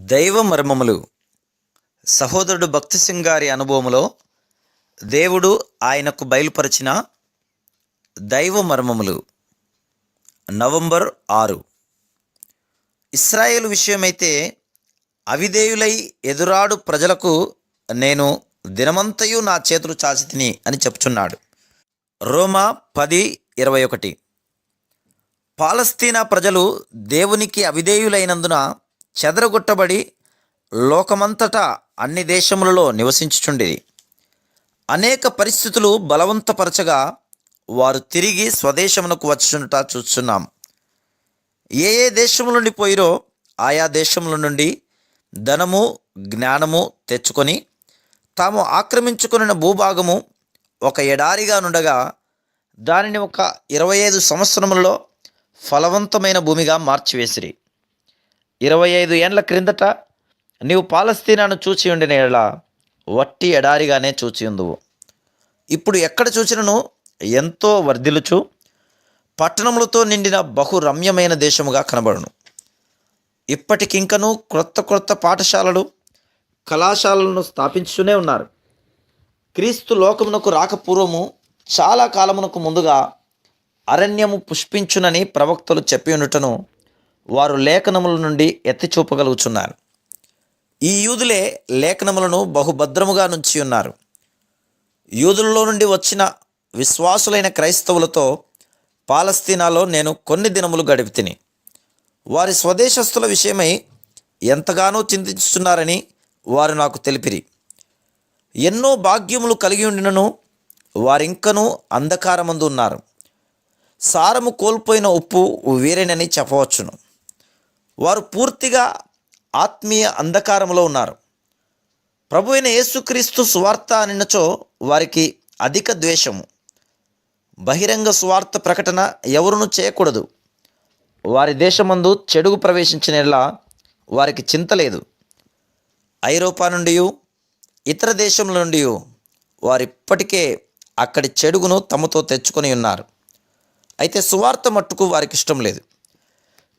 దైవ మర్మములు. సహోదరుడు భక్తి సింగ్ గారి అనుభవములో దేవుడు ఆయనకు బయలుపరిచిన దైవ మర్మములు. నవంబర్ 6. ఇశ్రాయేలు విషయమైతే అవిధేయులై ఎదురాడు ప్రజలకు నేను దినమంతయు నా చేతులు చాచితిని అని చెప్తున్నాడు. రోమా 10:21. పాలస్తీనా ప్రజలు దేవునికి అవిధేయులైనందున చెదరగొట్టబడి లోకమంతటా అన్ని దేశములలో నివసించుచుండిరి. అనేక పరిస్థితులు బలవంతపరచగా వారు తిరిగి స్వదేశమునకు వచ్చుచుండట చూస్తున్నాం. ఏ దేశముల నుండి పోయిరో ఆయా దేశముల నుండి ధనము జ్ఞానము తెచ్చుకొని తాము ఆక్రమించుకున్న భూభాగము ఒక ఎడారిగా నుండగా దానిని ఒక 25 సంవత్సరములలో ఫలవంతమైన భూమిగా మార్చివేసిరి. 25 ఏండ్ల క్రిందట నీవు పాలస్తీనాను చూచి ఉండిన ఎడల వట్టి ఎడారిగానే చూచి ఉందువు. ఇప్పుడు ఎక్కడ చూచినను ఎంతో వర్ధిల్లుచు పట్టణములతో నిండిన బహు రమ్యమైన దేశముగా కనబడును. ఇప్పటికింకను క్రొత్త పాఠశాలలు కళాశాలలను స్థాపించుతూనే ఉన్నారు. క్రీస్తు లోకమునకు రాకపూర్వము చాలా కాలమునకు ముందుగా అరణ్యము పుష్పించునని ప్రవక్తలు చెప్పి ఉండుటను వారు లేఖనముల నుండి ఎత్తి చూపగలుగుచున్నారు. ఈ యూదులే లేఖనములను బహుభద్రముగా నుంచి ఉన్నారు. యూదులలో నుండి వచ్చిన విశ్వాసులైన క్రైస్తవులతో పాలస్తీనాలో నేను కొన్ని దినములు గడిపితిని. వారి స్వదేశస్థుల విషయమై ఎంతగానో చింతిస్తున్నారని వారు నాకు తెలిపిరి. ఎన్నో భాగ్యములు కలిగి ఉండినను వారింకనూ అంధకారమందు ఉన్నారు. సారము కోల్పోయిన ఉప్పు వీరేనని చెప్పవచ్చును. వారు పూర్తిగా ఆత్మీయ అంధకారములో ఉన్నారు. ప్రభు అయిన యేసుక్రీస్తు సువార్త అనినచో వారికి అధిక ద్వేషము. బహిరంగ సువార్త ప్రకటన ఎవరును చేయకూడదు. వారి దేశమందు చెడుగు ప్రవేశించినలా వారికి చింత లేదు. ఐరోపా నుండి ఇతర దేశముల నుండి వారిప్పటికే అక్కడి చెడుగును తమతో తెచ్చుకొని ఉన్నారు. అయితే సువార్త మట్టుకు వారికి ఇష్టం లేదు.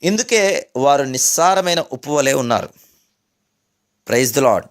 ఇందుకే వారు నిస్సారమైన ఉప్పు వలె ఉన్నారు. Praise the lord.